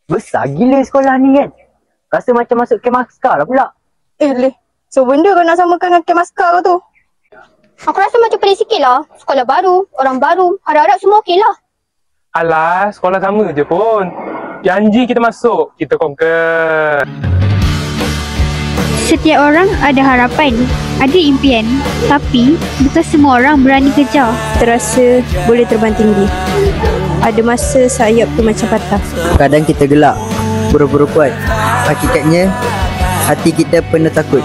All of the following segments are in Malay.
Besar gila sekolah ni kan. Rasa macam masuk camp askar lah pula. Leh. So benda kau nak samakan dengan camp askar kau tu? Aku rasa macam pelik sikit lah. Sekolah baru, orang baru, harap-harap semua okey lah. Alah, sekolah sama je pun. Janji kita masuk, kita conquer. Setiap orang ada harapan, ada impian. Tapi, bukan semua orang berani kejar. Terasa boleh terbang tinggi. Ada masa sayap tu macam patah. Kadang kita gelak, buru-buru kuat. Hakikatnya, hati kita penuh takut.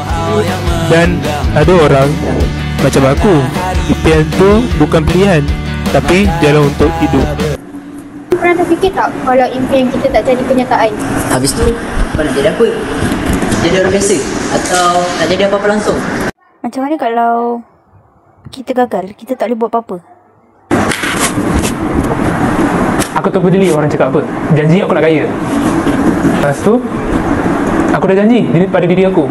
Dan ada orang macam aku, impian tu bukan pilihan, tapi jalan untuk hidup. Pernah terfikir tak kalau impian kita tak jadi kenyataan? Habis tu, kau nak jadi apa? Jadi orang biasa? Atau nak jadi apa-apa langsung? Macam mana kalau kita gagal, kita tak boleh buat apa-apa? Aku tak peduli orang cakap apa. Janji aku nak kaya. Lepas tu, aku dah janji pada diri aku.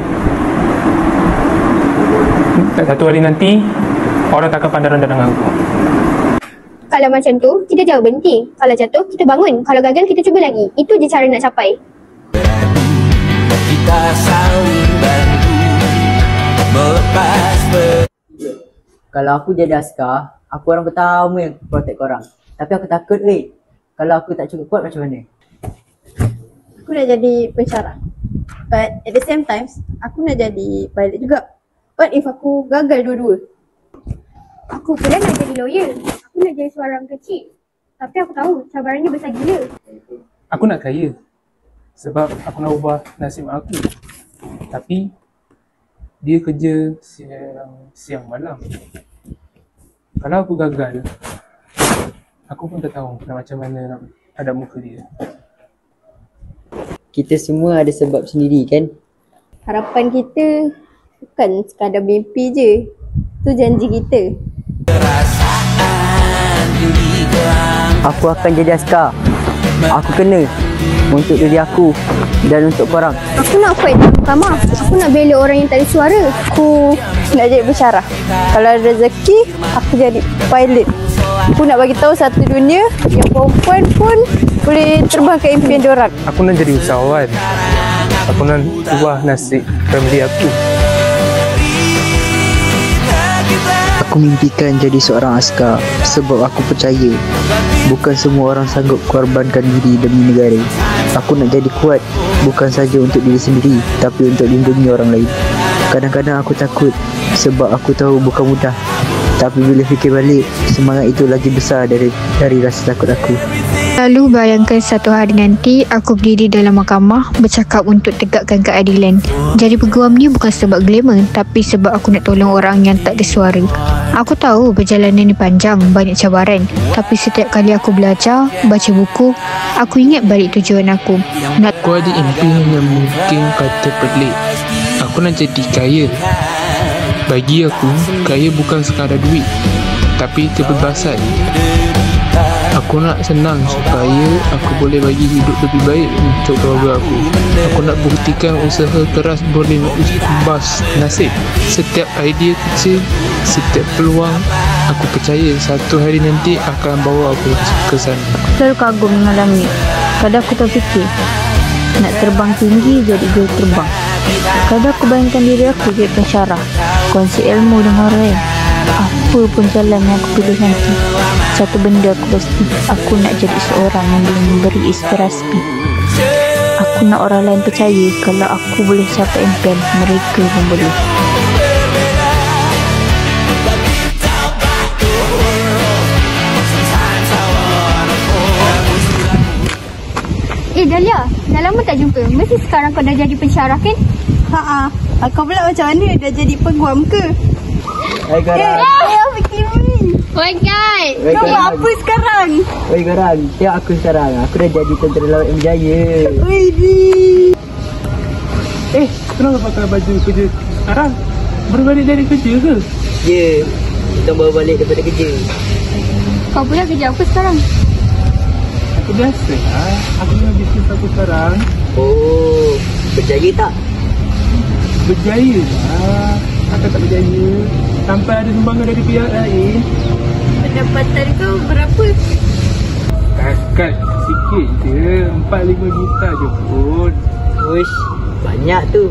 Satu hari nanti, orang takkan pandang rendah dengan aku. Kalau macam tu, kita jangan berhenti. Kalau jatuh, kita bangun. Kalau gagal, kita cuba lagi. Itu je cara nak capai. Kita saling bantu melepas Kalau aku jadi askar, aku orang pertama yang protect korang. Tapi aku takut kalau aku tak cukup kuat macam mana? Aku nak jadi pensyarah. But at the same time, aku nak jadi pilot juga. What if aku gagal dua-dua? Aku pula nak jadi lawyer. Aku nak jadi seorang kecil. Tapi aku tahu cabarannya besar gila. Aku nak kaya. Sebab aku nak ubah nasib aku. Tapi dia kerja siang malam. Kalau aku gagal, aku pun tak tahu macam mana nak hadap muka dia. Kita semua ada sebab sendiri kan? Harapan kita bukan sekadar mimpi je. Tu janji kita. Aku akan jadi askar. Aku kena untuk diri aku dan untuk korang. Aku nak fight dalam mahkamah. Aku nak bela orang yang tak ada suara. Aku nak jadi pensyarah. Kalau ada rezeki, aku jadi pilot. Aku nak bagi tahu satu dunia yang perempuan pun boleh terbang ke impian diorang. Aku nak jadi usahawan. Aku nak ubah nasib family aku. Aku mimpikan jadi seorang askar sebab aku percaya bukan semua orang sanggup korbankan diri demi negara. Aku nak jadi kuat bukan saja untuk diri sendiri tapi untuk lindungi orang lain. Kadang-kadang aku takut sebab aku tahu bukan mudah. Tapi bila fikir balik, semangat itu lagi besar dari rasa takut aku. Lalu bayangkan satu hari nanti aku berdiri dalam mahkamah bercakap untuk tegakkan keadilan. Jadi peguam ni bukan sebab glamour tapi sebab aku nak tolong orang yang tak ada suara. Aku tahu perjalanan ni panjang, banyak cabaran. Tapi setiap kali aku belajar, baca buku, aku ingat balik tujuan aku. Aku ada impian yang mungkin kata pelik. Aku nak jadi kaya. Bagi aku, kaya bukan sekadar duit tapi kebebasan. Aku nak senang supaya aku boleh bagi hidup lebih baik untuk keluarga aku. Aku nak buktikan usaha keras boleh ubah nasib. Setiap idea kecil, setiap peluang, aku percaya satu hari nanti akan bawa aku ke sana. Selalu kagum dengan langit. Kadang aku terfikir nak terbang tinggi jadi guru terbang. Kadang aku bayangkan diri aku jadi pensyarah, kongsi ilmu dengan orang lain. Apa pun jalan yang aku pilih nanti, satu benda aku pasti, aku nak jadi seorang yang boleh memberi inspirasi. Aku nak orang lain percaya kalau aku boleh capai impian, mereka pun boleh. Dahlia, dah lama tak jumpa. Mesti sekarang kau dah jadi pensyarah kan? Haa, kau pula macam mana dah jadi peguam ke? Hai korang. Why guys? Kau buat apa sekarang? Oi korang, tengok aku sekarang. Aku dah jadi tentera laut yang berjaya. Widih. Kenapa pakai baju kerja sekarang? Baru balik dari kerja ke? Ya, kita baru balik daripada kerja. Kau pula kerja apa sekarang? Aku biasa lah. Aku dengan bisnes aku sekarang. Oh, berjaya tak? Berjaya lah. Aku tak berjaya sampai ada sumbangan dari pihak lain. Pendapatan kau berapa? Kakak sikit. sikit je, 4-5 juta je pun. Uish, banyak tu.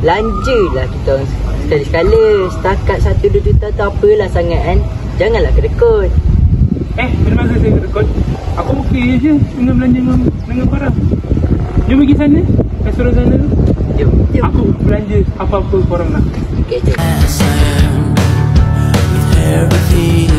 Belanjalah kita orang sekali-sekala. Setakat 1-2 juta tu apalah sangat kan. Janganlah kedekut. Bila masa saya kedekut, aku okey je dengan belanja dengan korang. Jom pergi sana, restoran sana tu. Jom. Aku belanja apa-apa korang nak. Okey, jom. With everything